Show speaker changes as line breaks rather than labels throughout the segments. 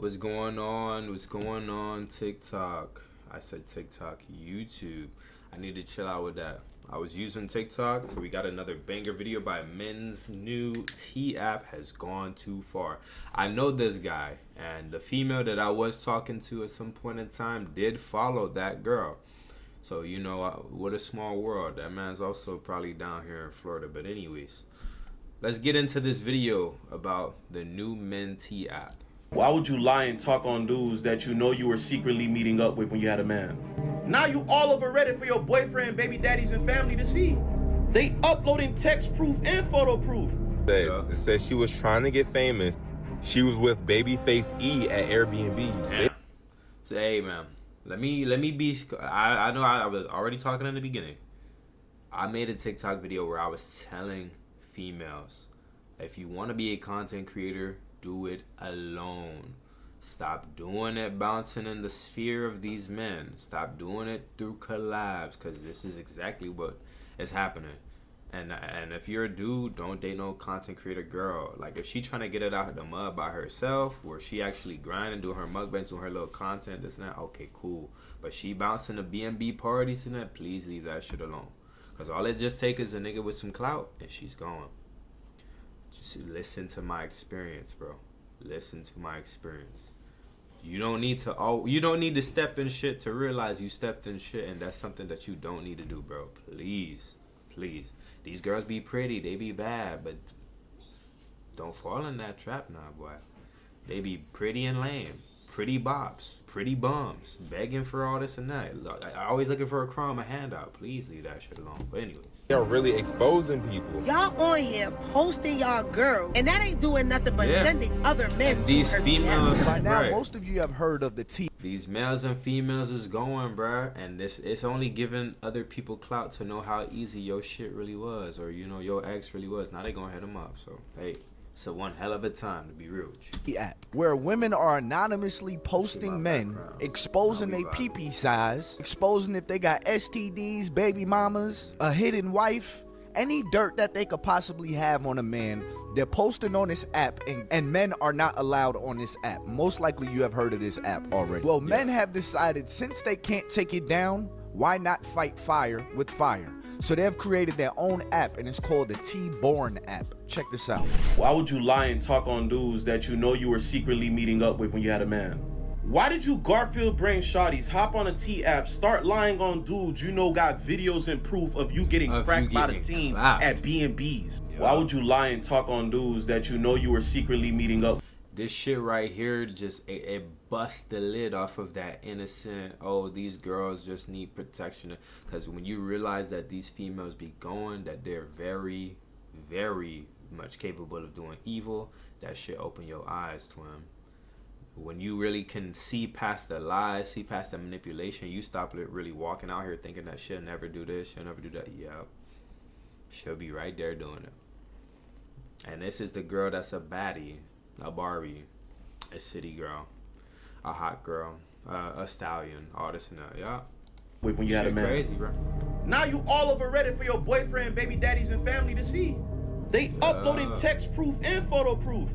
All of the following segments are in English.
What's going on? What's going on? TikTok. I said TikTok, YouTube. I need to chill out with that. I was using TikTok, so we got another banger video by Men's new T app has gone too far. I know this guy, and the female that I was talking to at some point in time did follow that girl. So, you know, what a small world. That man's also probably down here in Florida. But anyways, let's get into this video about the new Men T app.
Why would you lie and talk on dudes that you know you were secretly meeting up with when you had a man? Now you all over Reddit for your boyfriend, baby daddies, and family to see. They uploading text proof and photo proof.
It says she was trying to get famous. She was with Babyface E at Airbnb.
Damn. So, hey, man, let me be. I know I was already talking in the beginning. I made a TikTok video where I was telling females, if you want to be a content creator, do it alone. Stop doing it bouncing in the sphere of these men. Stop doing it through collabs, because this is exactly what is happening. And if you're a dude, don't date no content creator girl. Like, if she trying to get it out of the mud by herself, where she actually grinding, doing her mukbangs, doing her little content, this and that, okay, cool. But she bouncing the B&B parties and that, please leave that shit alone. Because all it just takes is a nigga with some clout, and she's gone. Just listen to my experience, bro. Listen to my experience. You don't need to step in shit to realize you stepped in shit, and that's something that you don't need to do, bro. Please. These girls be pretty, they be bad, but don't fall in that trap now, boy. They be pretty and lame, pretty bops, pretty bums, begging for all this and that. Always looking for a crumb, a handout. Please leave that shit alone. But anyway.
They're really exposing people.
Y'all on here posting y'all girls, and that ain't doing nothing but sending other men
and
to
these
her
females.
DMs.
By now,
right.
most of you have heard of the T.
These males and females is going, bruh, and it's only giving other people clout to know how easy your shit really was, or, you know, your ex really was. Now they gonna hit them up. So, hey, it's a one hell of a time to be real with you.
app where women are anonymously posting men, exposing their pee-pee size, exposing if they got STDs, baby mamas, a hidden wife, any dirt that they could possibly have on a man. They're posting on this app, and men are not allowed on this app. Most likely you have heard of this app already. Well, men have decided, since they can't take it down, why not fight fire with fire? So they've created their own app, and it's called the T-Born app. Check this out.
Why would you lie and talk on dudes that you know you were secretly meeting up with when you had a man? Why did you Garfield brain shotties hop on a T app, start lying on dudes you know got videos and proof of you getting cracked by the team at B&Bs? Why would you lie and talk on dudes that you know you were secretly meeting up?
This shit right here just it busts the lid off of that innocent, oh, these girls just need protection. Because when you realize that these females be going, that they're very, very much capable of doing evil, that shit open your eyes to them. When you really can see past the lies, see past the manipulation, you stop really walking out here thinking that she'll never do this, she'll never do that. Yeah, she'll be right there doing it. And this is the girl that's a baddie, a Barbie, a city girl, a hot girl, a stallion, all this and that. Yeah.
When you had a man.
Crazy, bro.
Now you all over Reddit for your boyfriend, baby daddies, and family to see. They uploading text proof and photo proof.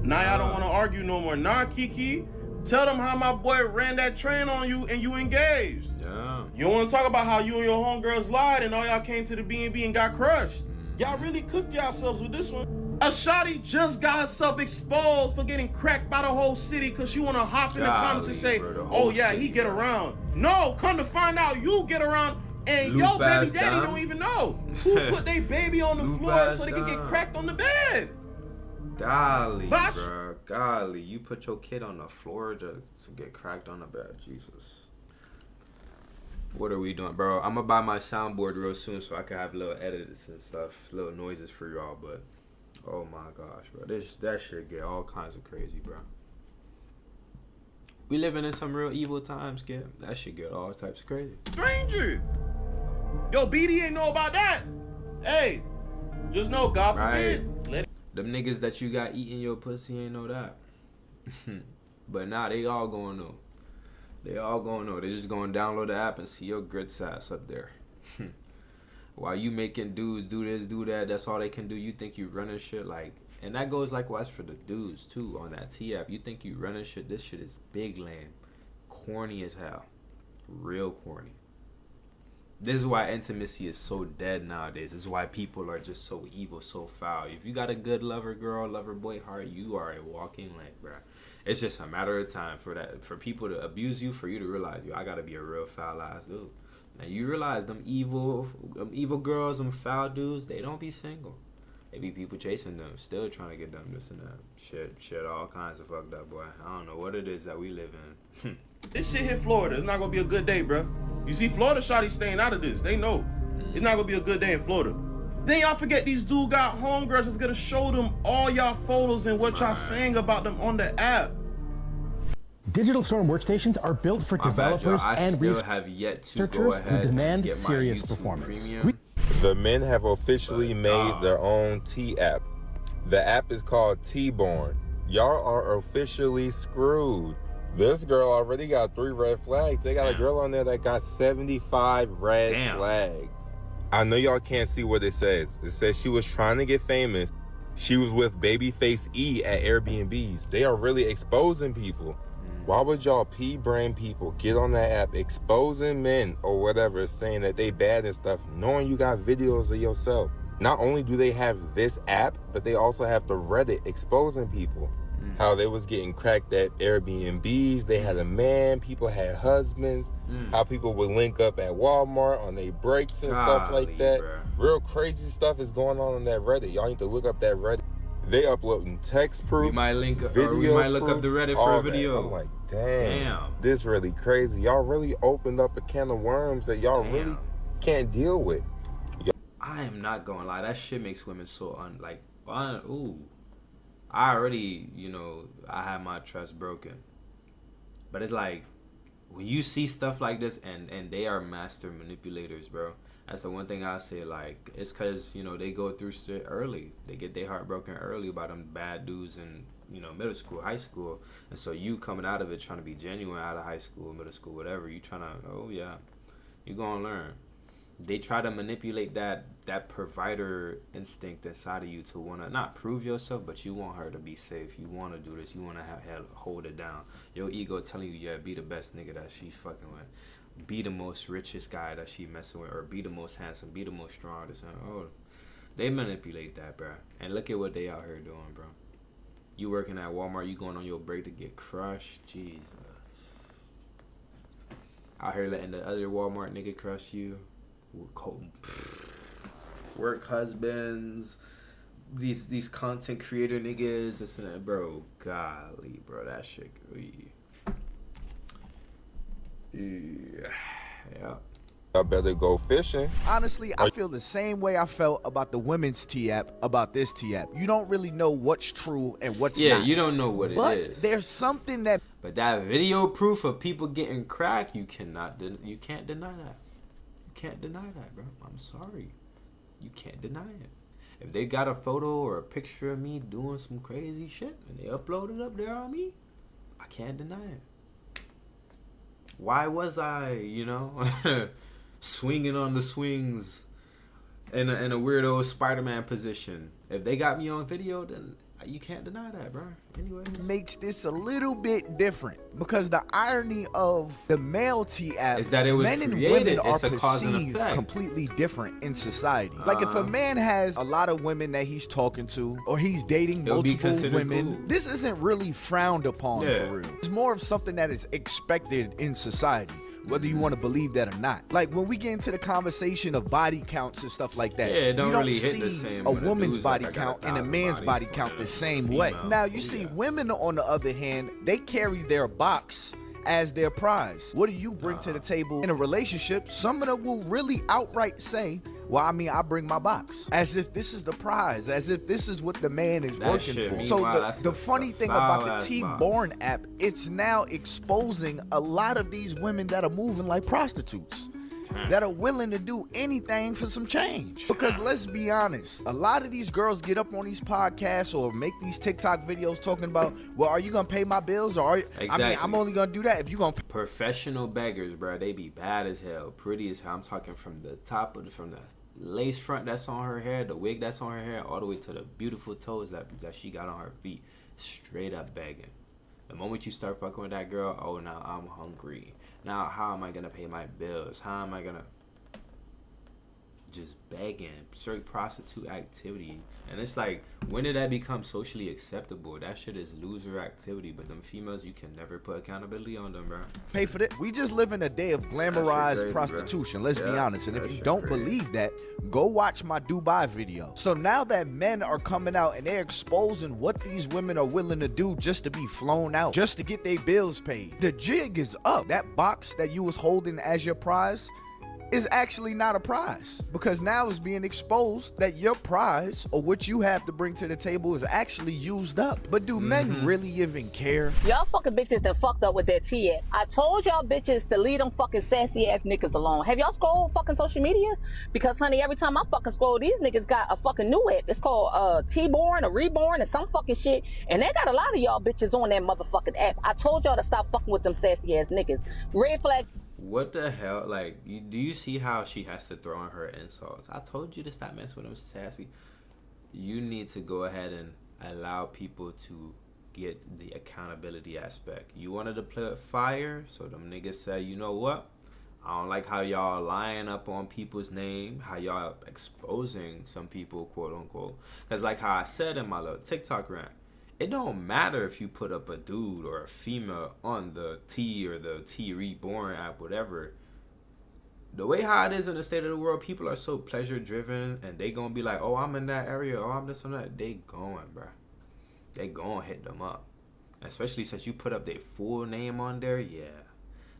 Now y'all don't want to argue no more. Nah, Kiki, tell them how my boy ran that train on you and you engaged.
Yeah.
You don't want to talk about how you and your homegirls lied and all y'all came to the B&B and got crushed. Y'all really cooked yourselves with this one. A shawty just got herself exposed for getting cracked by the whole city because she want to hop in the comments and say, oh yeah, he get around. No, come to find out you get around and your baby daddy don't even know who put their baby on the floor so they can get cracked on the bed.
Golly, bro. Golly, you put your kid on the floor to get cracked on the bed. Jesus. What are we doing, bro? I'm gonna buy my soundboard real soon so I can have little edits and stuff, little noises for y'all. But oh my gosh, bro, that shit get all kinds of crazy, bro. We living in some real evil times, kid. That shit get all types of crazy.
Stranger, yo, BD ain't know about that. Hey, just know God forbid.
Them niggas that you got eating your pussy ain't know that. But now they all gonna know. They all gonna know. They just gonna download the app and see your grits ass up there. While you making dudes do this, do that, that's all they can do. You think you running shit like And that goes likewise for the dudes too on that T app. You think you running shit? This shit is big lame, corny as hell, real corny. This is why intimacy is so dead nowadays. This is why people are just so evil, so foul. If you got a good lover girl, lover boy heart, you are a walking lake, bro. It's just a matter of time for people to abuse you, for you to realize, I gotta be a real foul ass dude. And you realize them evil girls, them foul dudes, they don't be single. They be people chasing them, still trying to get them this and that. Shit, all kinds of fucked up, boy. I don't know what it is that we live in.
This shit hit Florida. It's not gonna be a good day, bro. You see, Florida shawty staying out of this. They know it's not gonna be a good day in Florida. Then y'all forget these dude got homegirls that's gonna show them all y'all photos and what y'all saying about them on the app.
Digital Storm workstations are built for developers and researchers who demand serious performance.
The men have officially made their own T app. The app is called T-Born. Y'all are officially screwed. This girl already got 3 red flags. They got a girl on there that got 75 red flags. I know y'all can't see what it says. It says she was trying to get famous. She was with Babyface E at Airbnbs. They are really exposing people. Why would y'all P-brand people get on that app exposing men or whatever, saying that they bad and stuff, knowing you got videos of yourself? Not only do they have this app, but they also have the Reddit exposing people. How they was getting cracked at Airbnbs, they had a man, people had husbands, how people would link up at Walmart on their breaks and stuff like that.
Bruh.
Real crazy stuff is going on that Reddit. Y'all need to look up that Reddit. They uploading text proof,
We might link
video
or we might look
proof,
up the Reddit
all
for a
that.
video.
I'm like, damn, this really crazy. Y'all really opened up a can of worms that y'all really can't deal with.
I am not gonna lie, that shit makes women so I already, I had my trust broken. But it's like, when you see stuff like this and they are master manipulators, bro. That's the one thing I say, like, it's because, they go through shit early. They get their heart broken early by them bad dudes in, middle school, high school. And so you coming out of it trying to be genuine out of high school, middle school, whatever, you trying to, you're gonna learn. They try to manipulate that provider instinct inside of you to want to not prove yourself, but you want her to be safe. You want to do this. You want to hold it down. Your ego telling you, be the best nigga that she's fucking with. Be the most richest guy that she messing with. Or be the most handsome. Be the most strong. They manipulate that, bro. And look at what they out here doing, bro. You working at Walmart. You going on your break to get crushed. Jesus. Out here letting the other Walmart nigga crush you. Work husbands, these content creator niggas, this and that, bro. Golly, bro, that shit. Yeah.
I better go fishing.
Honestly, I feel the same way I felt about the women's T app, about this T app. You don't really know what's true and what's not.
Yeah, you don't know what it is.
But there's something that.
But that video proof of people getting cracked, you can't deny that. You can't deny that, bro. I'm sorry. You can't deny it. If they got a photo or a picture of me doing some crazy shit and they upload it up there on me, I can't deny it. Why was I, swinging on the swings in a weirdo Spider-Man position? If they got me on video, then you can't deny that, bro. Anyway,
makes this a little bit different because the irony of the male T app
is that it was
men and
created.
women are
It's a cause and
perceived
effect.
completely different in society. Like if a man has a lot of women that he's talking to or he's dating
It'll be
multiple
considered
women,
cool.
this isn't really frowned upon for real. It's more of something that is expected in society, whether you want to believe that or not. Like when we get into the conversation of body counts and stuff like that,
it don't
you don't
really hit
see
the same
a
when a
woman's
dude's like,
body
I got
count and a
1,000
man's
bodies
body
for
count
the
the same
female.
way. Now you see women, on the other hand, they carry their box as their prize. What do you bring to the table in a relationship? Some of them will really outright say, well, I bring my box, as if this is the prize, as if this is what the man is working for. So the funny thing about the T-Born app, it's now exposing a lot of these women that are moving like prostitutes, that are willing to do anything for some change. Because let's be honest, a lot of these girls get up on these podcasts or make these TikTok videos talking about, well, are you gonna pay my bills, or
Exactly.
I'm only gonna do that if you gonna
professional beggars, bro. They be bad as hell, pretty as hell. I'm talking from the top of from the lace front that's on her hair, the wig that's on her hair, all the way to the beautiful toes that she got on her feet, straight up begging. The moment you start fucking with that girl, oh, now I'm hungry. Now how am I gonna pay my bills? How am I gonna... Just begging, straight prostitute activity. And it's like, when did that become socially acceptable? That shit is loser activity. But them females, you can never put accountability on them, bro.
Pay for that. We just live in a day of glamorized crazy, prostitution. Bro. Let's be honest. And if you don't believe that, go watch my Dubai video. So now that men are coming out and they're exposing what these women are willing to do just to be flown out, just to get their bills paid, the jig is up. That box that you was holding as your prize is actually not a prize, because now it's being exposed that your prize or what you have to bring to the table is actually used up. But do men really even care?
Y'all fucking bitches that fucked up with that T app. I told y'all bitches to leave them fucking sassy ass niggas alone. Have y'all scrolled fucking social media? Because honey, every time I fucking scroll, these niggas got a fucking new app. It's called T-Born or Reborn or some fucking shit. And they got a lot of y'all bitches on that motherfucking app. I told y'all to stop fucking with them sassy ass niggas. Red flag.
What the hell? Like, do you see how she has to throw in her insults? I told you to stop messing with them sassy. You need to go ahead and allow people to get the accountability aspect. You wanted to play with fire, so them niggas say, you know what? I don't like how y'all lying up on people's name, how y'all exposing some people, quote unquote. Because like how I said in my little TikTok rant, it don't matter if you put up a dude or a female on the T or the T Reborn app, whatever. The way how it is in the state of the world, people are so pleasure driven, and they gonna be like, oh, I'm in that area, oh, I'm this and that. They going, bro. They gonna hit them up. Especially since you put up their full name on there, yeah.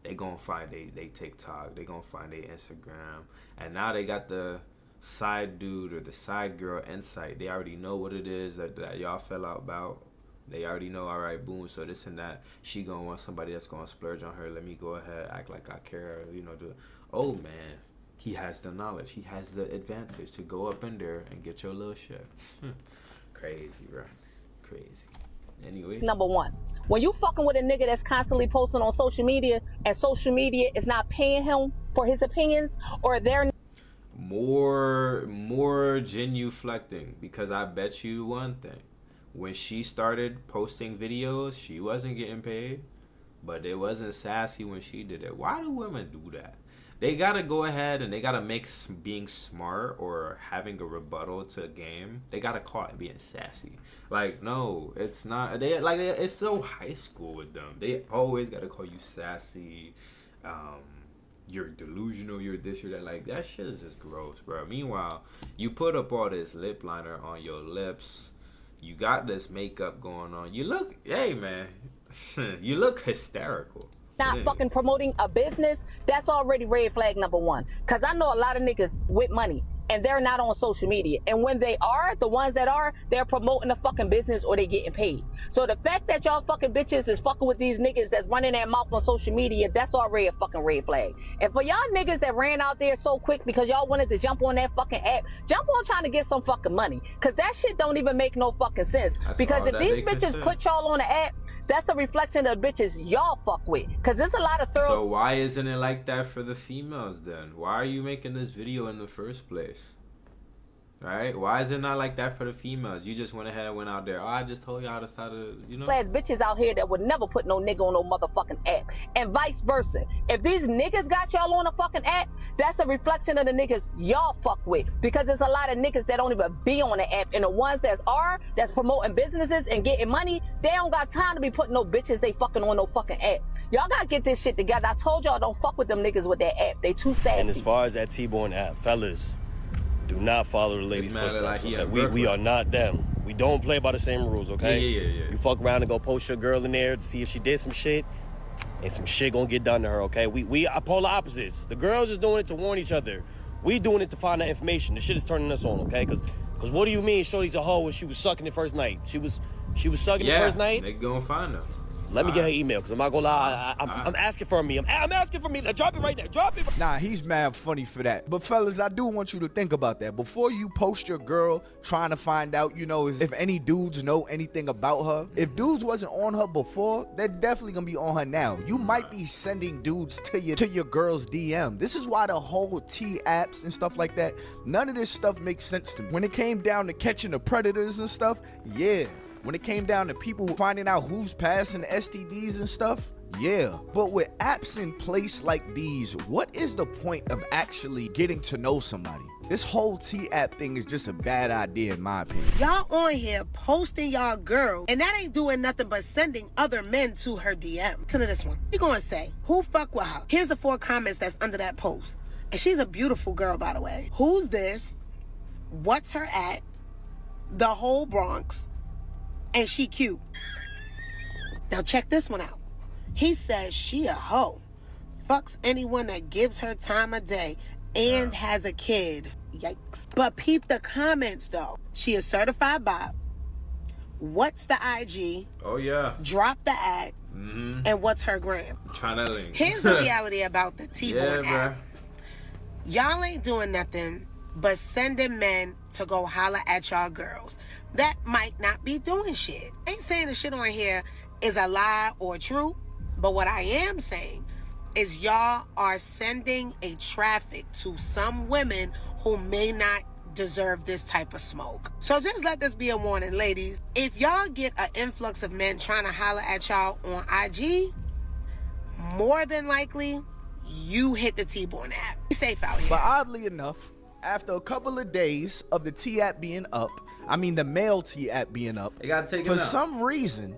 They gonna find they TikTok, they gonna find their Instagram. And now they got the side dude or the side girl insight. They already know what it is that y'all fell out about. They already know, all right, boom, so this and that. She gonna want somebody that's gonna splurge on her. Let me go ahead, act like I care, you know. Oh, man, he has the knowledge. He has the advantage to go up in there and get your little shit. Crazy, bro. Crazy. Anyway.
Number one, when you fucking with a nigga that's constantly posting on social media and social media is not paying him for his opinions, or they're
more genuflecting, because I bet you one thing. When she started posting videos, she wasn't getting paid, but it wasn't sassy when she did it. Why do women do that? They gotta go ahead and they gotta make being smart or having a rebuttal to a game. They gotta call it being sassy. Like, no, it's not. It's so high school with them. They always gotta call you sassy. You're delusional. You're this. You're that. Like, that shit is just gross, bro. Meanwhile, you put up all this lip liner on your lips. You got this makeup going on. You look, hey man, you look hysterical.
Not fucking promoting a business, that's already red flag number one. Cause I know a lot of niggas with money and they're not on social media. And when they are, the ones that are, they're promoting a fucking business or they getting paid. So the fact that y'all fucking bitches is fucking with these niggas that's running their mouth on social media, that's already a fucking red flag. And for y'all niggas that ran out there so quick because y'all wanted to jump on that fucking app, jump on trying to get some fucking money. Cause that shit don't even make no fucking sense. That's because if these bitches put y'all on the app, that's a reflection of the bitches y'all fuck with. Cause there's a lot of
So why isn't it like that for the females then? Why are you making this video in the first place? Right? Why is it not like that for the females? You just went ahead and went out there. Oh, I just told y'all to start to, you know.
Class bitches out here that would never put no nigga on no motherfucking app. And vice versa. If these niggas got y'all on a fucking app, that's a reflection of the niggas y'all fuck with. Because there's a lot of niggas that don't even be on the app. And the ones that's promoting businesses and getting money, they don't got time to be putting no bitches they fucking on no fucking app. Y'all gotta get this shit together. I told y'all don't fuck with them niggas with that app. They too sassy.
And as far as that T-Born app, fellas, do not follow the ladies' footsteps. Like okay? We are not them. We don't play by the same rules, okay?
Yeah.
You fuck around and go post your girl in there to see if she did some shit, and some shit gonna get done to her, okay? We are polar opposites. The girls is doing it to warn each other. We doing it to find that information. The shit is turning us on, okay? Cause what do you mean Shorty's a hoe when she was sucking the first night? She was sucking the first night?
They gonna find her.
Let me get her email, because I'm not gonna lie. I'm asking for me. I'm asking for me. Now, drop it right now. Drop it.
Nah, he's mad funny for that. But fellas, I do want you to think about that. Before you post your girl trying to find out, you know, if any dudes know anything about her. If dudes wasn't on her before, they're definitely gonna be on her now. You might be sending dudes to your girl's DM. This is why the whole T apps and stuff like that, none of this stuff makes sense to me. When it came down to catching the predators and stuff, yeah. When it came down to people finding out who's passing STDs and stuff, yeah. But with apps in place like these, what is the point of actually getting to know somebody? This whole T-app thing is just a bad idea in my opinion.
Y'all on here posting y'all girl, and that ain't doing nothing but sending other men to her DM. Listen to this one. You gonna say, who fuck with her? Here's the 4 comments that's under that post. And she's a beautiful girl, by the way. Who's this? What's her at? The whole Bronx. And she cute. Now check this one out. He says she a hoe. Fucks anyone that gives her time of day and has a kid. Yikes. But peep the comments though. She a certified bot. What's the IG?
Oh yeah.
Drop the ad. And what's her gram?
I'm trying to link.
Here's the reality about the T-Born app. Y'all ain't doing nothing but sending men to go holler at y'all girls that might not be doing shit. I ain't saying the shit on here is a lie or true, but what I am saying is y'all are sending a traffic to some women who may not deserve this type of smoke. So just let this be a warning, ladies. If y'all get an influx of men trying to holler at y'all on IG, more than likely, you hit the T-Born app. Be safe out here.
But oddly enough, after a couple of days of the T-app being up, I mean the male T-app being up,
it got taken
for
down.
some reason,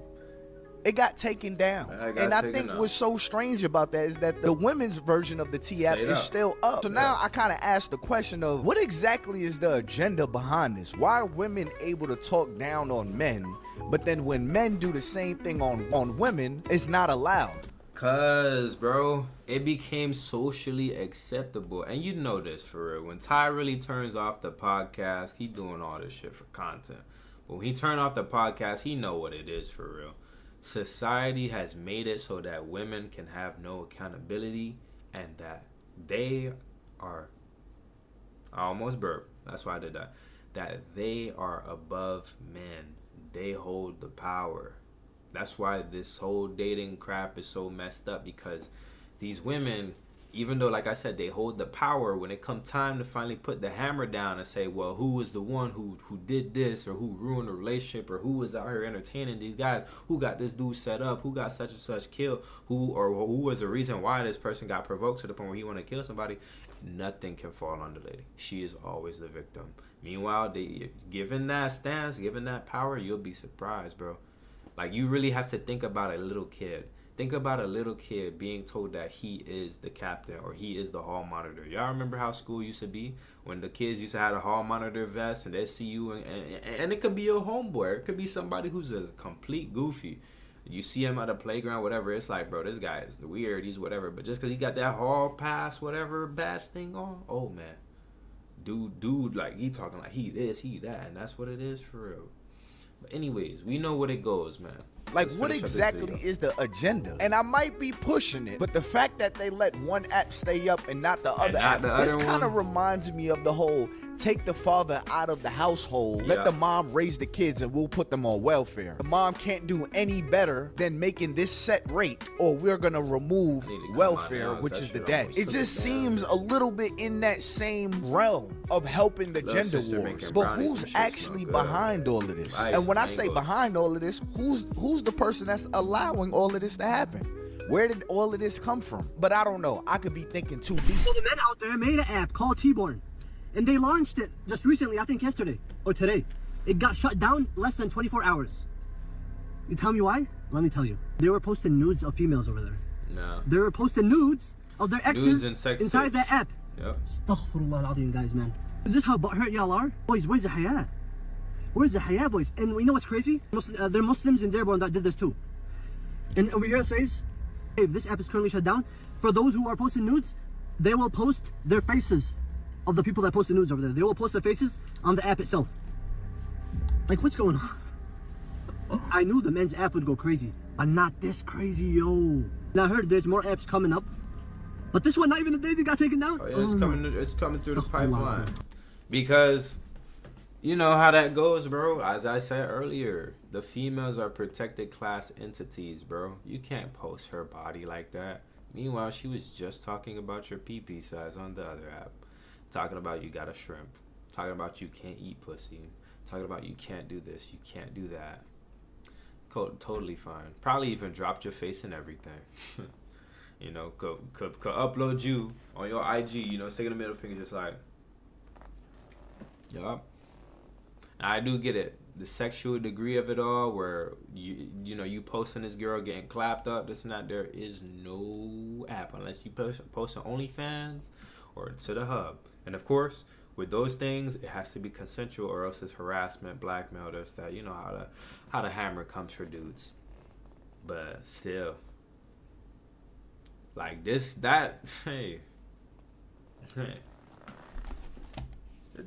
it got taken down. And I think what's so strange about that is that the women's version of the T-app is still up. So now I kind of ask the question of what exactly is the agenda behind this? Why are women able to talk down on men, but then when men do the same thing on women, it's not allowed?
Cause bro, it became socially acceptable, and you know this for real. When Ty really turns off the podcast, he doing all this shit for content. But when he turn off the podcast, he know what it is for real. Society has made it so that women can have no accountability, and that they are, I almost burped, that's why I did that, that they are above men. They hold the power. That's why this whole dating crap is so messed up, because these women, even though, like I said, they hold the power, when it comes time to finally put the hammer down and say, well, who was the one who did this, or who ruined the relationship, or who was out here entertaining these guys, who got this dude set up, who got such and such killed, who was the reason why this person got provoked to the point where he want to kill somebody, nothing can fall on the lady. She is always the victim. Meanwhile, given that stance, given that power, you'll be surprised, bro. Like, you really have to think about a little kid. Think about a little kid being told that he is the captain or he is the hall monitor. Y'all remember how school used to be? When the kids used to have a hall monitor vest and they see you, and it could be your homeboy. It could be somebody who's a complete goofy. You see him at a playground, whatever. It's like, bro, this guy is weird. He's whatever. But just because he got that hall pass, whatever badge thing on, oh, man. Dude, like, he talking like he this, he that. And that's what it is for real. But anyways, we know what it goes, man.
Like, what exactly is the agenda? And I might be pushing it, but the fact that they let one app stay up and not the other app, this kind of reminds me of the whole take the father out of the household, let the mom raise the kids, and we'll put them on welfare. The mom can't do any better than making this set rate, or we're gonna remove welfare, which is the daddy. It just seems a little bit in that same realm of helping the gender wars. But who's actually behind all of this? And when I say behind all of this, who's the person that's allowing all of this to happen? Where did all of this come from? But I don't know. I could be thinking too deep.
So the men out there made an app called T-Born, and they launched it just recently, I think yesterday or today. It got shut down less than 24 hours. You tell me why? Let me tell you. They were posting nudes of females over there.
No.
They were posting nudes of their exes inside that app.
Yep.
Astaghfirullah al-azim, guys, man. Is this how butthurt y'all are? Boys, where's the haya? Where's the haya, boys? And we know what's crazy? There are Muslims in Dearborn that did this too. And over here it says, if this app is currently shut down, for those who are posting nudes, they will post their faces of the people that post the nudes over there. They will post their faces on the app itself. Like, what's going on? I knew the men's app would go crazy. I'm not this crazy, yo. And I heard there's more apps coming up. But this one, not even a day, they got taken down.
Oh, yeah, it's coming through the pipeline. Because you know how that goes, bro. As I said earlier, the females are protected class entities, bro. You can't post her body like that. Meanwhile, she was just talking about your pee-pee size on the other app. Talking about you got a shrimp. Talking about you can't eat pussy. Talking about you can't do this, you can't do that. Totally fine. Probably even dropped your face and everything. You know, could upload you on your IG, you know, sticking the middle finger just like, yup. I do get it. The sexual degree of it all, where you know you posting this girl getting clapped up, this and that. There is no app unless you post on OnlyFans or to the hub. And of course, with those things, it has to be consensual, or else it's harassment, blackmail, this, that. You know how the hammer comes for dudes. But still, like this, that, hey, it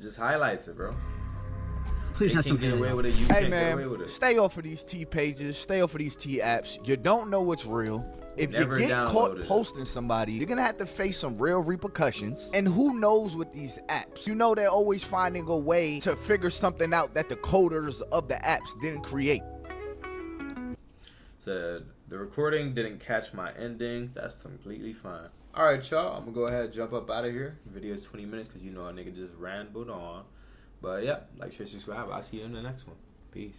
just highlights it, bro.
Please have some
get away with it. You
Hey
can't get away
man,
with it.
stay off of these T pages, stay off of these T apps. You don't know what's real. If
Never
you get caught
download it.
posting somebody, you're gonna have to face some real repercussions. And who knows with these apps? You know they're always finding a way to figure something out that the coders of the apps didn't create.
Said the recording didn't catch my ending. That's completely fine. All right, y'all. I'm gonna go ahead and jump up out of here. The video is 20 minutes because you know a nigga just rambled on. But yeah, like, share, subscribe. I'll see you in the next one. Peace.